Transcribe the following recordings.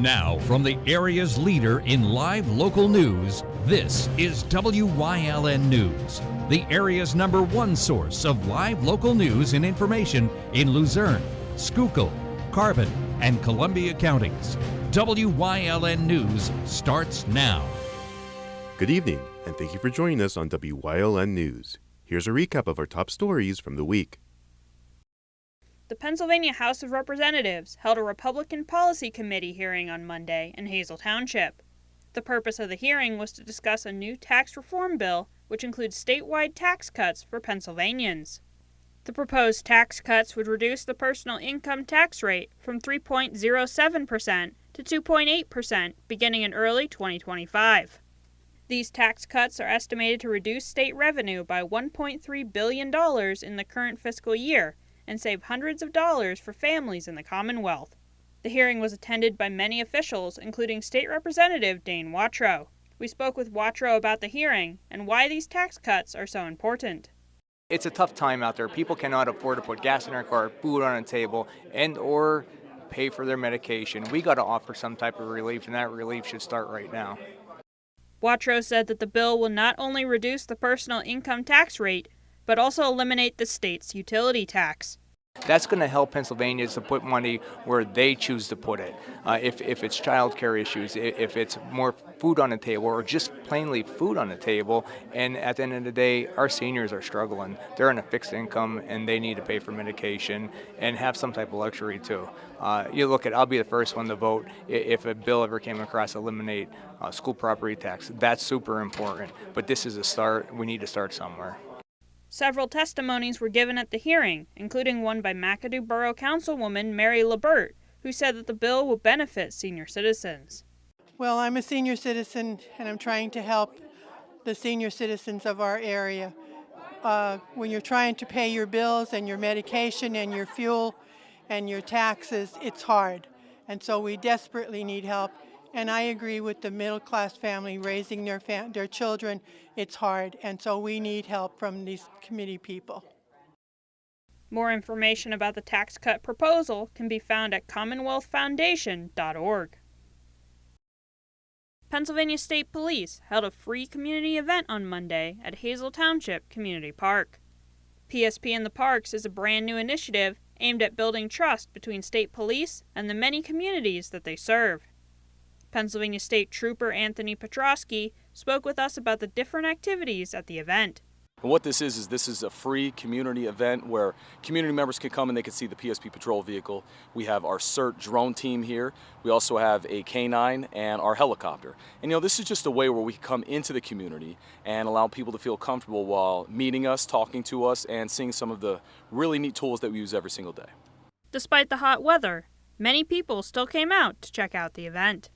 Now, from the area's leader in live local news, this is WYLN News, the area's #1 source of live local news and information in Luzerne, Schuylkill, Carbon, and Columbia counties. WYLN News starts now. Good evening, and thank you for joining us on WYLN News. Here's a recap of our top stories from the week. The Pennsylvania House of Representatives held a Republican Policy Committee hearing on Monday in Hazel Township. The purpose of the hearing was to discuss a new tax reform bill which includes statewide tax cuts for Pennsylvanians. The proposed tax cuts would reduce the personal income tax rate from 3.07% to 2.8% beginning in early 2025. These tax cuts are estimated to reduce state revenue by $1.3 billion in the current fiscal year and save hundreds of dollars for families in the Commonwealth. The hearing was attended by many officials, including State Representative Dane Watrow. We spoke with Watrow about the hearing and why these tax cuts are so important. It's a tough time out there. People cannot afford to put gas in their car, food on a table, and or pay for their medication. We got to offer some type of relief, and that relief should start right now. Watrow said that the bill will not only reduce the personal income tax rate, but also eliminate the state's utility tax. That's going to help Pennsylvanians to put money where they choose to put it. If it's child care issues, if it's more food on the table, or just plainly food on the table. And at the end of the day, our seniors are struggling. They're on a fixed income and they need to pay for medication and have some type of luxury too. You look at, I'll be the first one to vote if a bill ever came across eliminate school property tax. That's super important. But this is a start. We need to start somewhere. Several testimonies were given at the hearing, including one by McAdoo Borough Councilwoman Mary LaBert, who said that the bill will benefit senior citizens. Well, I'm a senior citizen, and I'm trying to help the senior citizens of our area. When you're trying to pay your bills and your medication and your fuel and your taxes, it's hard. And so we desperately need help. And I agree with the middle-class family raising their children. It's hard, and so we need help from these committee people. More information about the tax cut proposal can be found at commonwealthfoundation.org. Pennsylvania State Police held a free community event on Monday at Hazel Township Community Park. PSP in the Parks is a brand new initiative aimed at building trust between state police and the many communities that they serve. Pennsylvania State Trooper Anthony Petrosky spoke with us about the different activities at the event. And what this is a free community event where community members can come and they can see the PSP patrol vehicle. We have our CERT drone team here. We also have a K9 and our helicopter. And this is just a way where we can come into the community and allow people to feel comfortable while meeting us, talking to us, and seeing some of the really neat tools that we use every single day. Despite the hot weather, many people still came out to check out the event.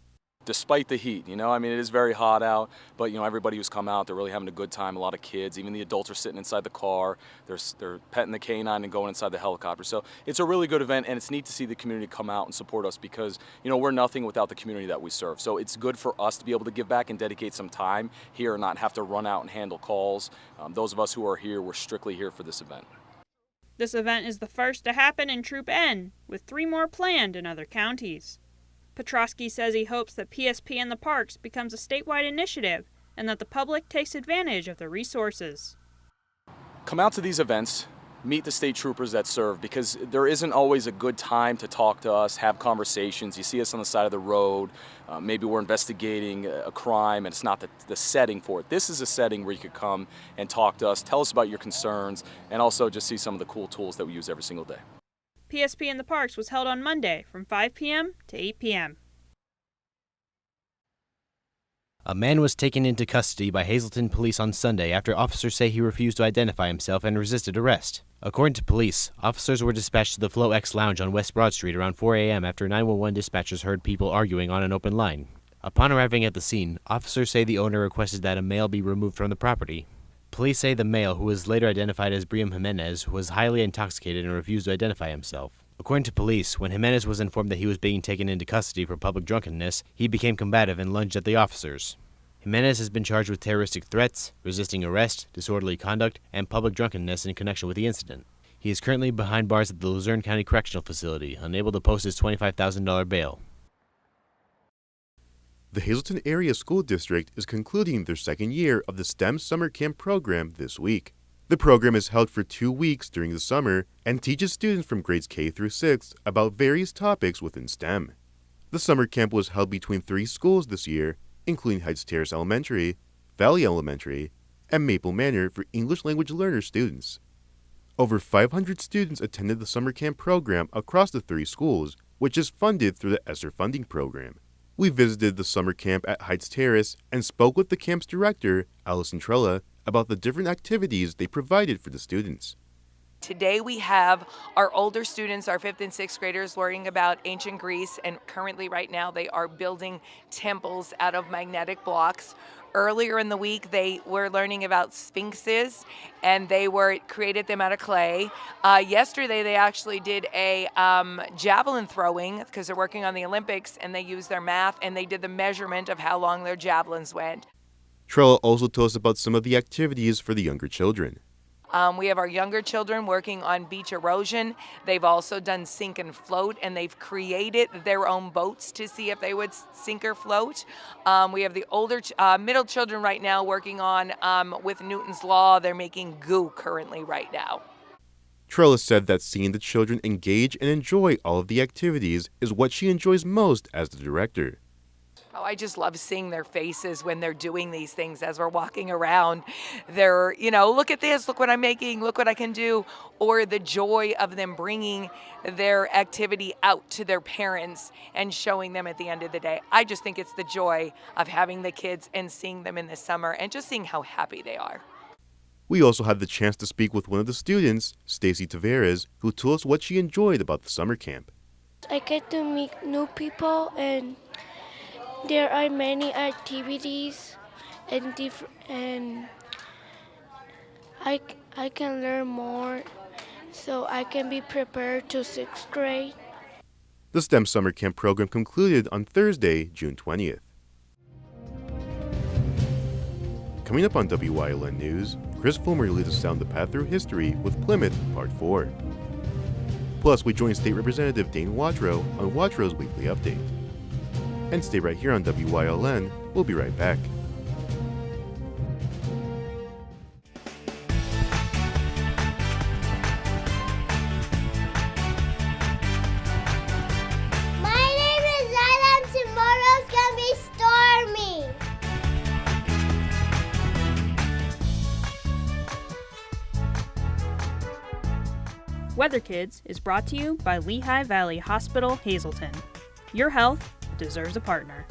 Despite the heat, it is very hot out, but everybody who's come out, they're really having a good time. A lot of kids, even the adults are sitting inside the car. They're petting the K9 and going inside the helicopter. So it's a really good event, and it's neat to see the community come out and support us because, we're nothing without the community that we serve. So it's good for us to be able to give back and dedicate some time here and not have to run out and handle calls. Those of us who are here, we're strictly here for this event. This event is the first to happen in Troop N, with 3 more planned in other counties. Petrosky says he hopes that PSP in the Parks becomes a statewide initiative and that the public takes advantage of the resources. Come out to these events, meet the state troopers that serve, because there isn't always a good time to talk to us, have conversations. You see us on the side of the road, maybe we're investigating a crime and it's not the setting for it. This is a setting where you could come and talk to us, tell us about your concerns, and also just see some of the cool tools that we use every single day. PSP in the Parks was held on Monday from 5 p.m. to 8 p.m. A man was taken into custody by Hazleton police on Sunday after officers say he refused to identify himself and resisted arrest. According to police, officers were dispatched to the Flow X Lounge on West Broad Street around 4 a.m. after 911 dispatchers heard people arguing on an open line. Upon arriving at the scene, officers say the owner requested that a male be removed from the property. Police say the male, who was later identified as Briam Jimenez, was highly intoxicated and refused to identify himself. According to police, when Jimenez was informed that he was being taken into custody for public drunkenness, he became combative and lunged at the officers. Jimenez has been charged with terroristic threats, resisting arrest, disorderly conduct, and public drunkenness in connection with the incident. He is currently behind bars at the Luzerne County Correctional Facility, unable to post his $25,000 bail. The Hazleton Area School District is concluding their second year of the STEM Summer Camp program this week. The program is held for 2 weeks during the summer and teaches students from grades K through 6 about various topics within STEM. The summer camp was held between 3 schools this year, including Heights Terrace Elementary, Valley Elementary, and Maple Manor for English language learner students. Over 500 students attended the summer camp program across the 3 schools, which is funded through the ESSER funding program. We visited the summer camp at Heights Terrace and spoke with the camp's director, Allison Trella, about the different activities they provided for the students. Today we have our older students, our 5th and 6th graders, learning about ancient Greece, and currently right now they are building temples out of magnetic blocks. Earlier in the week they were learning about sphinxes, and they created them out of clay. Yesterday they actually did a javelin throwing, because they're working on the Olympics, and they used their math and they did the measurement of how long their javelins went. Trella also told us about some of the activities for the younger children. We have our younger children working on beach erosion. They've also done sink and float, and they've created their own boats to see if they would sink or float. We have the older, middle children right now working on, with Newton's Law. They're making goo currently right now. Trella said that seeing the children engage and enjoy all of the activities is what she enjoys most as the director. Oh, I just love seeing their faces when they're doing these things as we're walking around. They're, look at this, look what I'm making, look what I can do. Or the joy of them bringing their activity out to their parents and showing them at the end of the day. I just think it's the joy of having the kids and seeing them in the summer and just seeing how happy they are. We also had the chance to speak with one of the students, Stacy Tavares, who told us what she enjoyed about the summer camp. I get to meet new people, and there are many activities, and I can learn more, so I can be prepared to 6th grade. The STEM Summer Camp program concluded on Thursday, June 20th. Coming up on WYLN News, Chris Fulmer leads us down the path through history with Plymouth Part 4. Plus, we join State Representative Dane Watrow on Watrow's Weekly Update. And stay right here on WYLN. We'll be right back. My name is Zyla, and tomorrow's gonna be stormy. Weather Kids is brought to you by Lehigh Valley Hospital, Hazleton. Your health deserves a partner.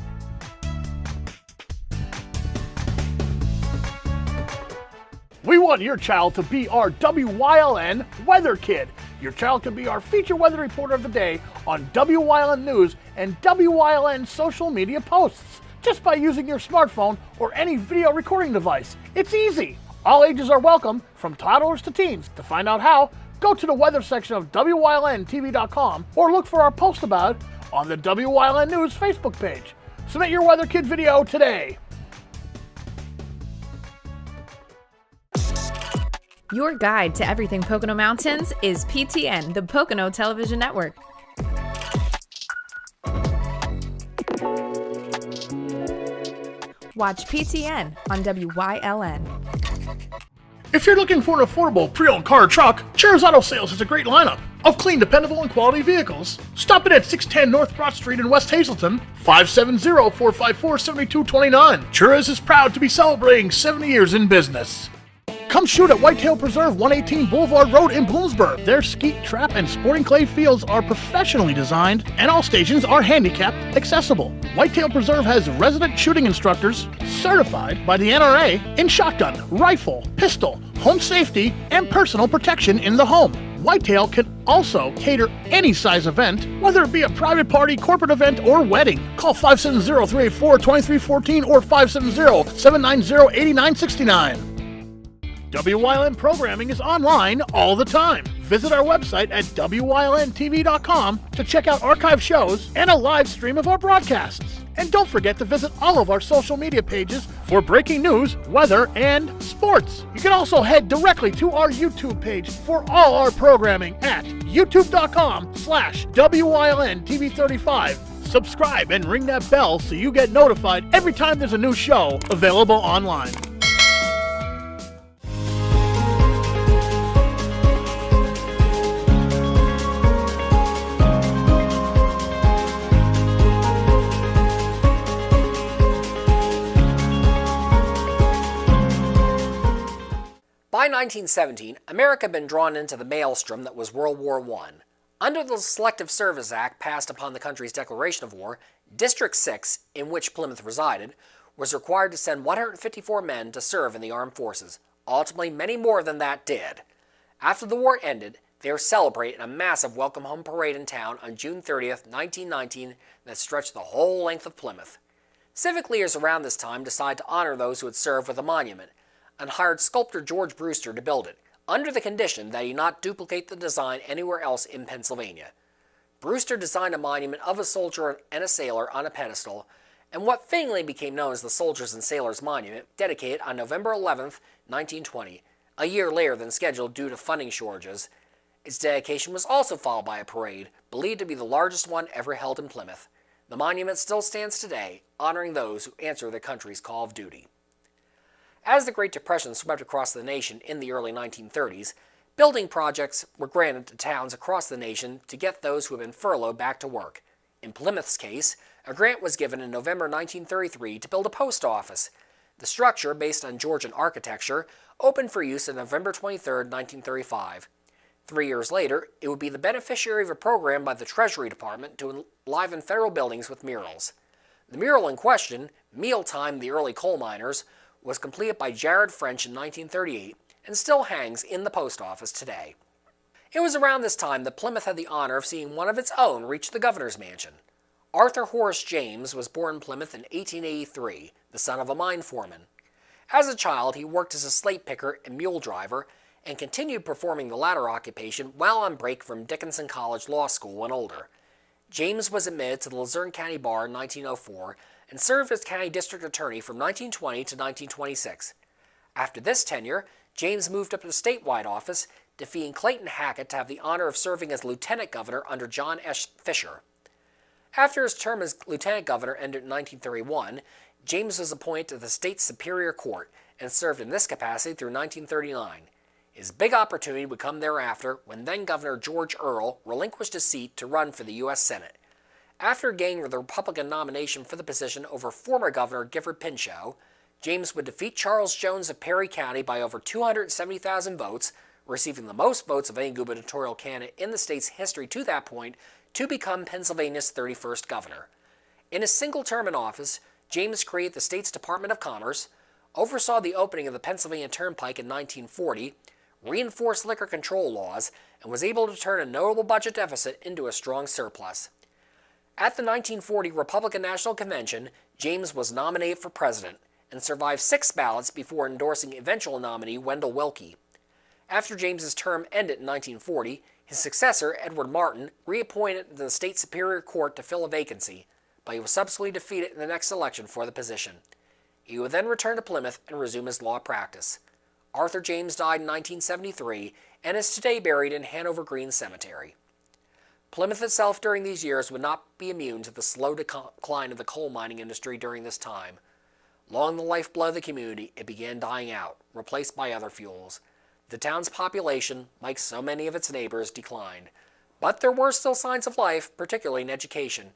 We want your child to be our WYLN Weather Kid. Your child can be our feature weather reporter of the day on WYLN News and WYLN social media posts, just by using your smartphone or any video recording device. It's easy. All ages are welcome, from toddlers to teens. To find out how, go to the weather section of WYLNTV.com or look for our post about it on the WYLN News Facebook page. Submit your Weather Kid video today. Your guide to everything Pocono Mountains is PTN, the Pocono Television Network. Watch PTN on WYLN. If you're looking for an affordable pre-owned car or truck, Cher's Auto Sales has a great lineup of clean, dependable, and quality vehicles. Stop in at 610 North Broad Street in West Hazleton, 570-454-7229. Cher's is proud to be celebrating 70 years in business. Come shoot at Whitetail Preserve 118 Boulevard Road in Bloomsburg. Their skeet, trap, and sporting clay fields are professionally designed, and all stations are handicap accessible. Whitetail Preserve has resident shooting instructors certified by the NRA in shotgun, rifle, pistol, home safety, and personal protection in the home. Whitetail can also cater any size event, whether it be a private party, corporate event, or wedding. Call 570-384-2314 or 570-790-8969. WYLN programming is online all the time. Visit our website at WYLNTV.com to check out archive shows and a live stream of our broadcasts. And don't forget to visit all of our social media pages for breaking news, weather, and sports. You can also head directly to our YouTube page for all our programming at youtube.com/WYLNTV35. subscribe, and ring that bell so you get notified every time there's a new show available online. By 1917, America had been drawn into the maelstrom that was World War I. Under the Selective Service Act passed upon the country's declaration of war, District 6, in which Plymouth resided, was required to send 154 men to serve in the armed forces. Ultimately, many more than that did. After the war ended, they were celebrating a massive welcome home parade in town on June 30th, 1919 that stretched the whole length of Plymouth. Civic leaders around this time decided to honor those who had served with a monument, and hired sculptor George Brewster to build it, under the condition that he not duplicate the design anywhere else in Pennsylvania. Brewster designed a monument of a soldier and a sailor on a pedestal, and what fittingly became known as the Soldiers and Sailors Monument, dedicated on November 11, 1920, a year later than scheduled due to funding shortages. Its dedication was also followed by a parade, believed to be the largest one ever held in Plymouth. The monument still stands today, honoring those who answer their country's call of duty. As the Great Depression swept across the nation in the early 1930s, building projects were granted to towns across the nation to get those who had been furloughed back to work. In Plymouth's case, a grant was given in November 1933 to build a post office. The structure, based on Georgian architecture, opened for use on November 23, 1935. 3 years later, it would be the beneficiary of a program by the Treasury Department to enliven federal buildings with murals. The mural in question, Mealtime the Early Coal Miners, was completed by Jared French in 1938 and still hangs in the post office today. It was around this time that Plymouth had the honor of seeing one of its own reach the governor's mansion. Arthur Horace James was born in Plymouth in 1883, the son of a mine foreman. As a child, he worked as a slate picker and mule driver and continued performing the latter occupation while on break from Dickinson College Law School when older. James was admitted to the Luzerne County Bar in 1904 and served as county district attorney from 1920 to 1926. After this tenure, James moved up to the statewide office, defeating Clayton Hackett to have the honor of serving as lieutenant governor under John S. Fisher. After his term as lieutenant governor ended in 1931, James was appointed to the state's Superior Court and served in this capacity through 1939. His big opportunity would come thereafter when then-Governor George Earle relinquished his seat to run for the U.S. Senate. After gaining the Republican nomination for the position over former Governor Gifford Pinchot, James would defeat Charles Jones of Perry County by over 270,000 votes, receiving the most votes of any gubernatorial candidate in the state's history to that point, to become Pennsylvania's 31st governor. In his single term in office, James created the state's Department of Commerce, oversaw the opening of the Pennsylvania Turnpike in 1940, reinforced liquor control laws, and was able to turn a notable budget deficit into a strong surplus. At the 1940 Republican National Convention, James was nominated for president and survived 6 ballots before endorsing eventual nominee Wendell Willkie. After James's term ended in 1940, his successor, Edward Martin, reappointed the state Superior Court to fill a vacancy, but he was subsequently defeated in the next election for the position. He would then return to Plymouth and resume his law practice. Arthur James died in 1973 and is today buried in Hanover Green Cemetery. Plymouth itself during these years would not be immune to the slow decline of the coal mining industry during this time. Along the lifeblood of the community, it began dying out, replaced by other fuels. The town's population, like so many of its neighbors, declined. But there were still signs of life, particularly in education.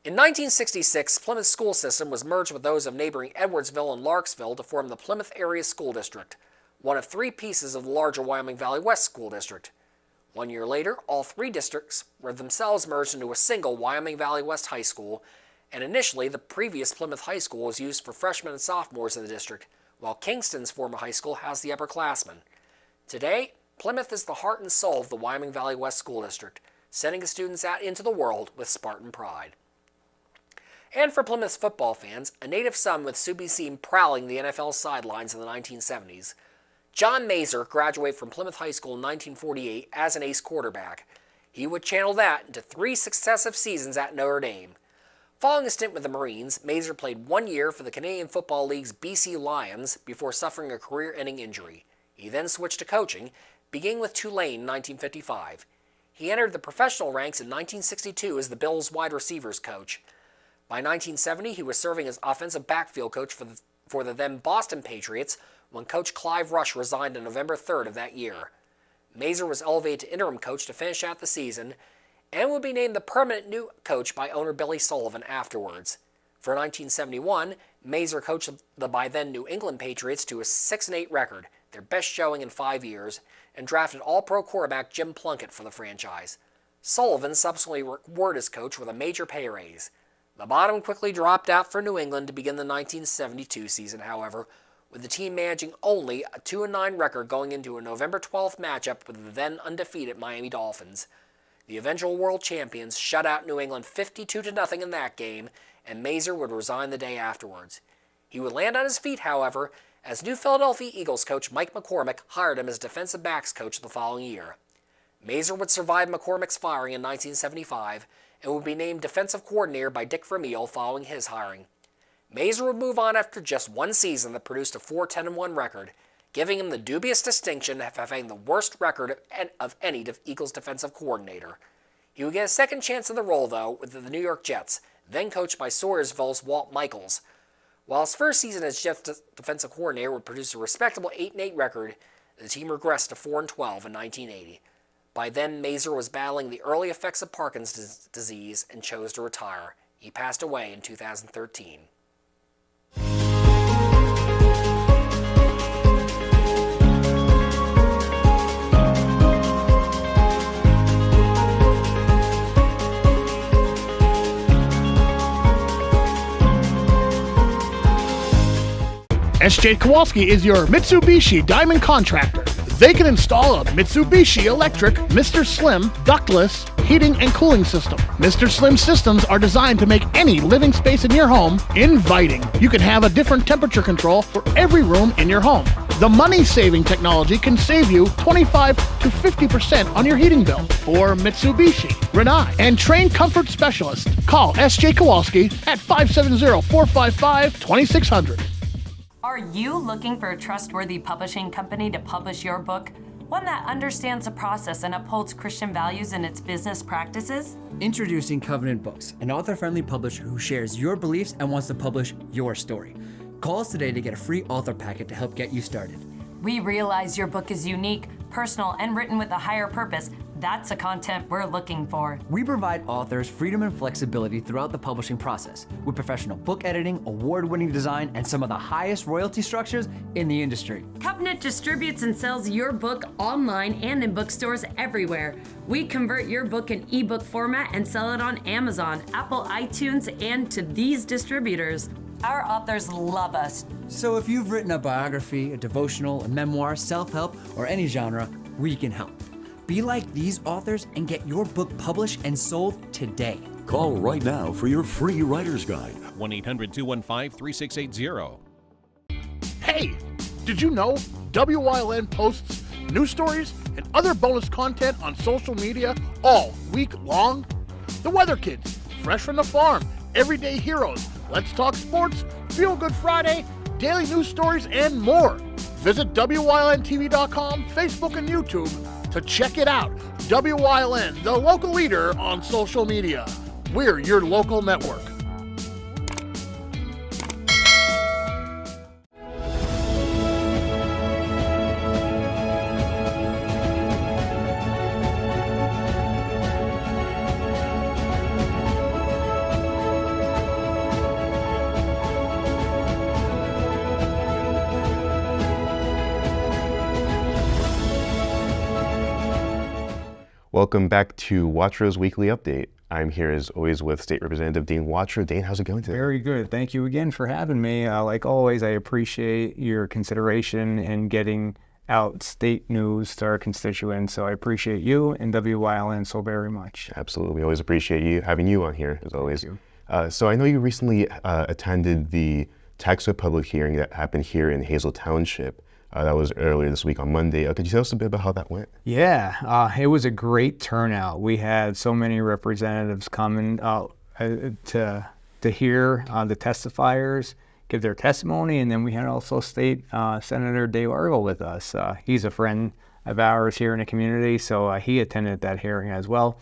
In 1966, Plymouth's school system was merged with those of neighboring Edwardsville and Larksville to form the Plymouth Area School District, one of 3 pieces of the larger Wyoming Valley West School District. 1 year later, all 3 districts were themselves merged into a single Wyoming Valley West High School, and initially the previous Plymouth High School was used for freshmen and sophomores in the district, while Kingston's former high school housed the upperclassmen. Today, Plymouth is the heart and soul of the Wyoming Valley West School District, sending its students out into the world with Spartan pride. And for Plymouth's football fans, a native son would soon be seen prowling the NFL sidelines in the 1970s. John Mazer graduated from Plymouth High School in 1948 as an ace quarterback. He would channel that into 3 successive seasons at Notre Dame. Following a stint with the Marines, Mazer played 1 year for the Canadian Football League's BC Lions before suffering a career-ending injury. He then switched to coaching, beginning with Tulane in 1955. He entered the professional ranks in 1962 as the Bills' wide receivers coach. By 1970, he was serving as offensive backfield coach for the then Boston Patriots when Coach Clive Rush resigned on November 3rd of that year. Mazer was elevated to interim coach to finish out the season and would be named the permanent new coach by owner Billy Sullivan afterwards. For 1971, Mazer coached the by then New England Patriots to a 6-8 record, their best showing in 5 years, and drafted All-Pro quarterback Jim Plunkett for the franchise. Sullivan subsequently rewarded his coach with a major pay raise. The bottom quickly dropped out for New England to begin the 1972 season, however, with the team managing only a 2-9 record going into a November 12th matchup with the then undefeated Miami Dolphins. The eventual world champions shut out New England 52-0 in that game, and Mazer would resign the day afterwards. He would land on his feet, however, as new Philadelphia Eagles coach Mike McCormick hired him as defensive backs coach the following year. Mazer would survive McCormick's firing in 1975 and would be named defensive coordinator by Dick Vermeil following his hiring. Mazer would move on after just one season that produced a 4-10-1 record, giving him the dubious distinction of having the worst record of any Eagles defensive coordinator. He would get a second chance in the role, though, with the New York Jets, then coached by Sawyersville's Walt Michaels. While his first season as Jets defensive coordinator would produce a respectable 8-8 record, the team regressed to 4-12 in 1980. By then, Mazer was battling the early effects of Parkinson's disease and chose to retire. He passed away in 2013. SJ Kowalski is your Mitsubishi Diamond Contractor. They can install a Mitsubishi electric Mr. Slim ductless heating and cooling system. Mr. Slim systems are designed to make any living space in your home inviting. You can have a different temperature control for every room in your home. The money-saving technology can save you 25 to 50% on your heating bill. For Mitsubishi, Renai, and trained comfort specialist, call SJ Kowalski at 570-455-2600. Are you looking for a trustworthy publishing company to publish your book? One that understands the process and upholds Christian values in its business practices? Introducing Covenant Books, an author-friendly publisher who shares your beliefs and wants to publish your story. Call us today to get a free author packet to help get you started. We realize your book is unique, personal, and written with a higher purpose. That's the content we're looking for. We provide authors freedom and flexibility throughout the publishing process with professional book editing, award-winning design, and some of the highest royalty structures in the industry. Covenant distributes and sells your book online and in bookstores everywhere. We convert your book in ebook format and sell it on Amazon, Apple iTunes, and to these distributors. Our authors love us. So if you've written a biography, a devotional, a memoir, self-help, or any genre, we can help. Be like these authors and get your book published and sold today. Call right now for your free writer's guide. 1-800-215-3680. Hey, did you know Wyln posts news stories and other bonus content on social media all week long? The Weather Kids, Fresh from the Farm, Everyday Heroes, Let's Talk Sports, Feel Good Friday, daily news stories, and more. Visit WYLNTV.com, Facebook, and YouTube to check it out. Wyln, the local leader on social media. We're your local network. Welcome back to Watro's Weekly Update. I'm here as always with State Representative Dane Watro. Dane, how's it going today? Very good. Thank you again for having me. Like always, I appreciate your consideration in getting out state news to our constituents. So I appreciate you and Wyln so very much. Absolutely. We always appreciate having you on here, as always. Thank you. So I know you recently attended the tax public hearing that happened here in Hazel Township. That was earlier this week on Monday. Could you tell us a bit about how that went? Yeah, it was a great turnout. We had so many representatives coming out to hear the testifiers give their testimony, and then we had also State Senator Dave Argel with us. He's a friend of ours here in the community, so he attended that hearing as well.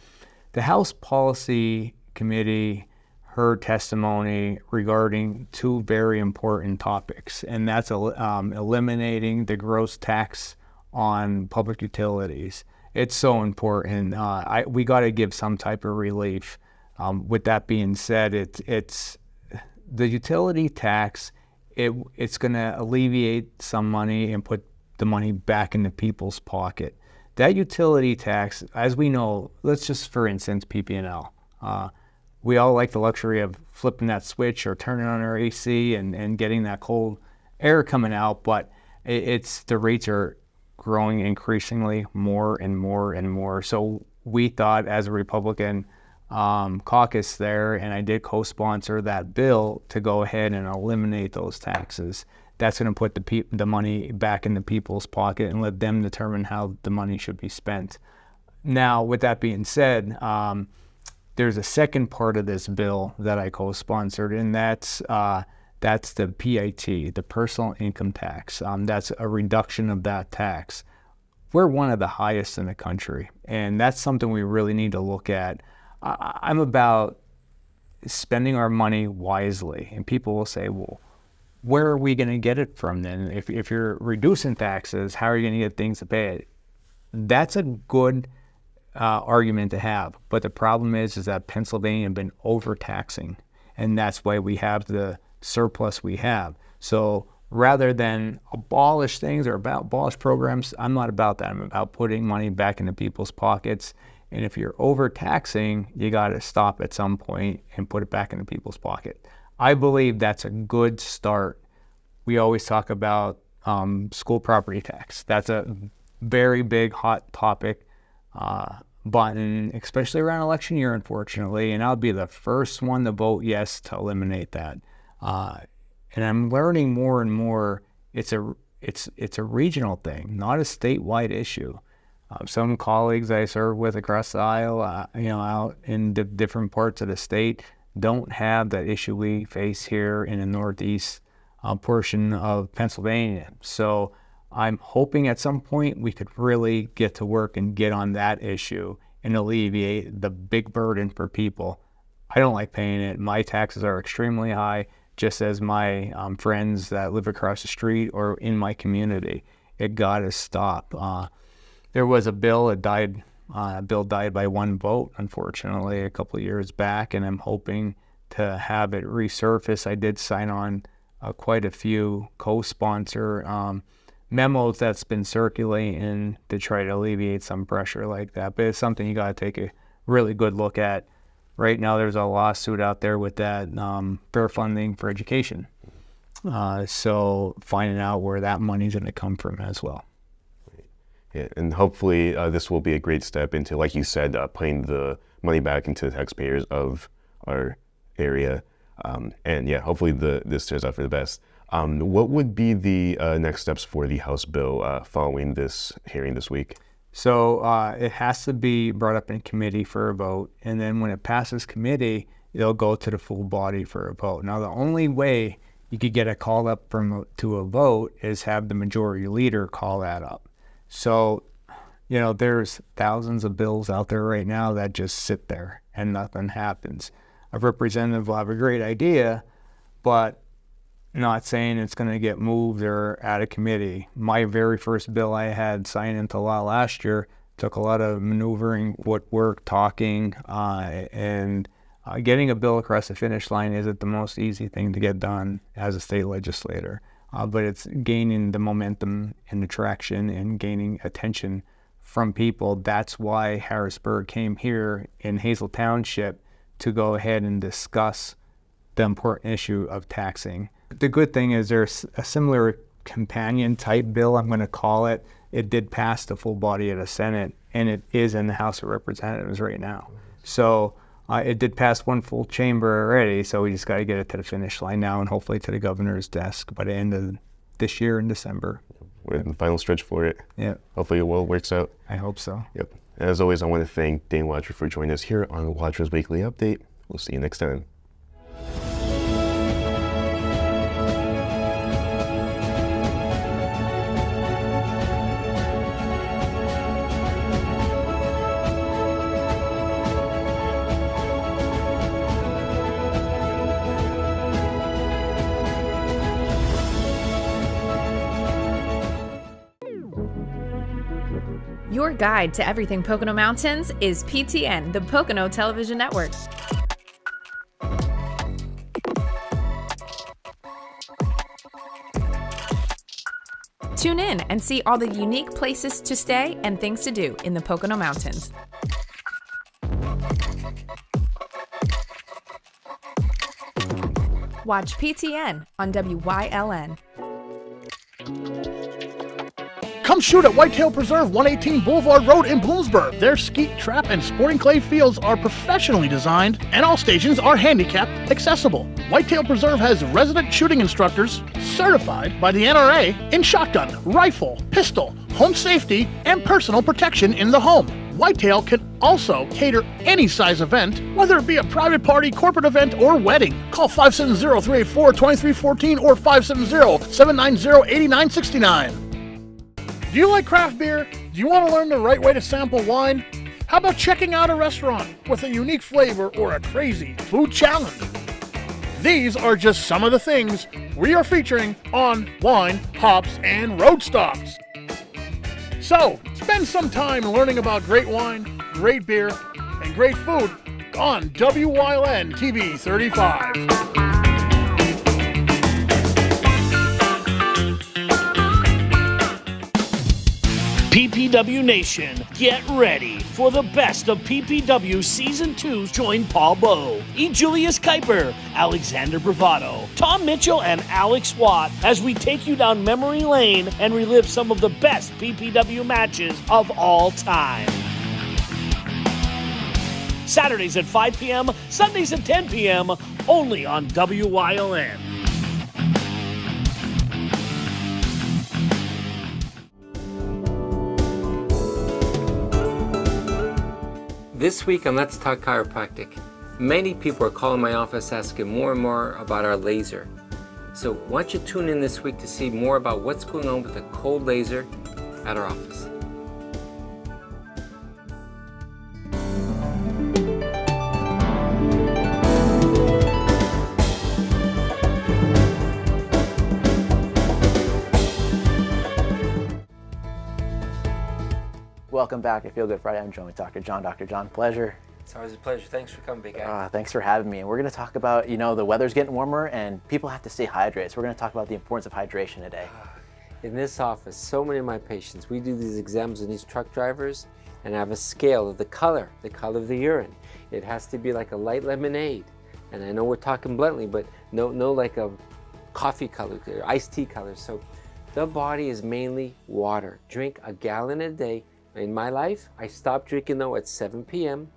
The House Policy Committee her testimony regarding two very important topics, and that's eliminating the gross tax on public utilities. It's so important. We got to give some type of relief. With that being said, it's the utility tax. It's going to alleviate some money and put the money back into people's pocket. That utility tax, as we know, let's just, for instance, PP&L. We all like the luxury of flipping that switch or turning on our AC and getting that cold air coming out, but the rates are growing increasingly more and more and more. So we thought, as a Republican caucus there, and I did co-sponsor that bill to go ahead and eliminate those taxes. That's going to put the money back in the people's pocket and let them determine how the money should be spent. Now, with that being said, there's a second part of this bill that I co-sponsored, and that's the PIT, the personal income tax. That's a reduction of that tax. We're one of the highest in the country, and that's something we really need to look at. I'm about spending our money wisely, and people will say, well, where are we going to get it from then? If you're reducing taxes, how are you going to get things to pay it? That's a good argument to have, but the problem is that Pennsylvania has been overtaxing, and that's why we have the surplus we have. So rather than abolish things or abolish programs, I'm not about that. I'm about putting money back into people's pockets. And if you're overtaxing, you got to stop at some point and put it back into people's pocket. I believe that's a good start. We always talk about school property tax. That's a very big, hot topic button, especially around election year, unfortunately. And I'll be the first one to vote yes to eliminate that. And I'm learning more and more. It's a regional thing, not a statewide issue. Some colleagues I serve with across the aisle, out in the different parts of the state, don't have that issue we face here in the northeast portion of Pennsylvania. So I'm hoping at some point we could really get to work and get on that issue and alleviate the big burden for people. I don't like paying it. My taxes are extremely high, just as my friends that live across the street or in my community. It got to stop. There was a bill that died. Bill died by one vote, unfortunately, a couple of years back, and I'm hoping to have it resurface. I did sign on quite a few co-sponsor memos that's been circulating to try to alleviate some pressure like that. But it's something you got to take a really good look at. Right now, there's a lawsuit out there with that fair funding for education. So finding out where that money's going to come from as well. Yeah, and hopefully this will be a great step into, like you said, putting the money back into the taxpayers of our area. And yeah, hopefully this turns out for the best. What would be the next steps for the House bill following this hearing this week? So it has to be brought up in committee for a vote, and then when it passes committee, it'll go to the full body for a vote. Now, the only way you could get it called up to a vote is have the majority leader call that up. So, there's thousands of bills out there right now that just sit there and nothing happens. A representative will have a great idea, but not saying it's going to get moved or out of committee. My very first bill I had signed into law last year took a lot of maneuvering, footwork, talking, and getting a bill across the finish line isn't the most easy thing to get done as a state legislator. But it's gaining the momentum and the traction and gaining attention from people. That's why Harrisburg came here in Hazel Township to go ahead and discuss the important issue of taxing. The good thing is there's a similar companion type bill, I'm going to call it. It did pass the full body of the Senate, and it is in the House of Representatives right now. So it did pass one full chamber already, so we just got to get it to the finish line now and hopefully to the governor's desk by the end of this year in December. We're in the final stretch for it. Yeah. Hopefully it well works out. I hope so. Yep. And as always, I want to thank Dane Watcher for joining us here on Watcher's Weekly Update. We'll see you next time. Your guide to everything Pocono Mountains is PTN, the Pocono Television Network. Tune in and see all the unique places to stay and things to do in the Pocono Mountains. Watch PTN on WYLN. Come shoot at Whitetail Preserve 118 Boulevard Road in Bloomsburg. Their skeet, trap, and sporting clay fields are professionally designed, and all stations are handicap accessible. Whitetail Preserve has resident shooting instructors certified by the NRA in shotgun, rifle, pistol, home safety, and personal protection in the home. Whitetail can also cater any size event, whether it be a private party, corporate event, or wedding. Call 570-384-2314 or 570-790-8969. Do you like craft beer? Do you want to learn the right way to sample wine? How about checking out a restaurant with a unique flavor or a crazy food challenge? These are just some of the things we are featuring on Wine, Hops, and Road Stops. So, spend some time learning about great wine, great beer, and great food on WYLN TV 35. PPW Nation, get ready for the best of PPW Season 2. Join Paul Bowe, E. Julius Kuiper, Alexander Bravado, Tom Mitchell, and Alex Watt as we take you down memory lane and relive some of the best PPW matches of all time. Saturdays at 5 p.m., Sundays at 10 p.m., only on WYLN. This week on Let's Talk Chiropractic, many people are calling my office asking more and more about our laser. So why don't you tune in this week to see more about what's going on with a cold laser at our office. Welcome back to Feel Good Friday. I'm joined with Dr. John. Dr. John, pleasure. It's always a pleasure. Thanks for coming, big guy. Thanks for having me. And we're going to talk about, the weather's getting warmer and people have to stay hydrated. So we're going to talk about the importance of hydration today. In this office, so many of my patients, we do these exams on these truck drivers and have a scale of the color of the urine. It has to be like a light lemonade. And I know we're talking bluntly, but no like a coffee color, or iced tea color. So the body is mainly water. Drink a gallon a day. In my life, I stop drinking though at 7 p.m.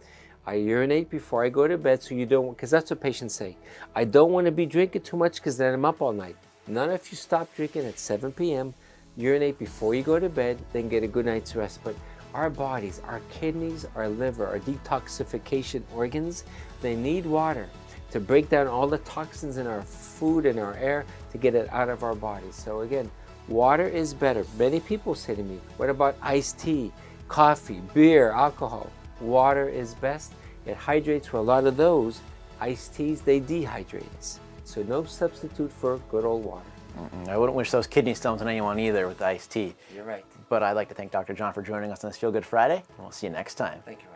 I urinate before I go to bed, so you don't, because that's what patients say. I don't want to be drinking too much because then I'm up all night. None of you stop drinking at 7 p.m., urinate before you go to bed, then get a good night's rest. But our bodies, our kidneys, our liver, our detoxification organs, they need water to break down all the toxins in our food and our air to get it out of our bodies. So again, water is better. Many people say to me, what about iced tea, coffee, beer, alcohol? Water is best. It hydrates for a lot of those. Iced teas, they dehydrate us. So no substitute for good old water. I wouldn't wish those kidney stones on anyone either with iced tea. You're right. But I'd like to thank Dr. John for joining us on this Feel Good Friday, and we'll see you next time. Thank you.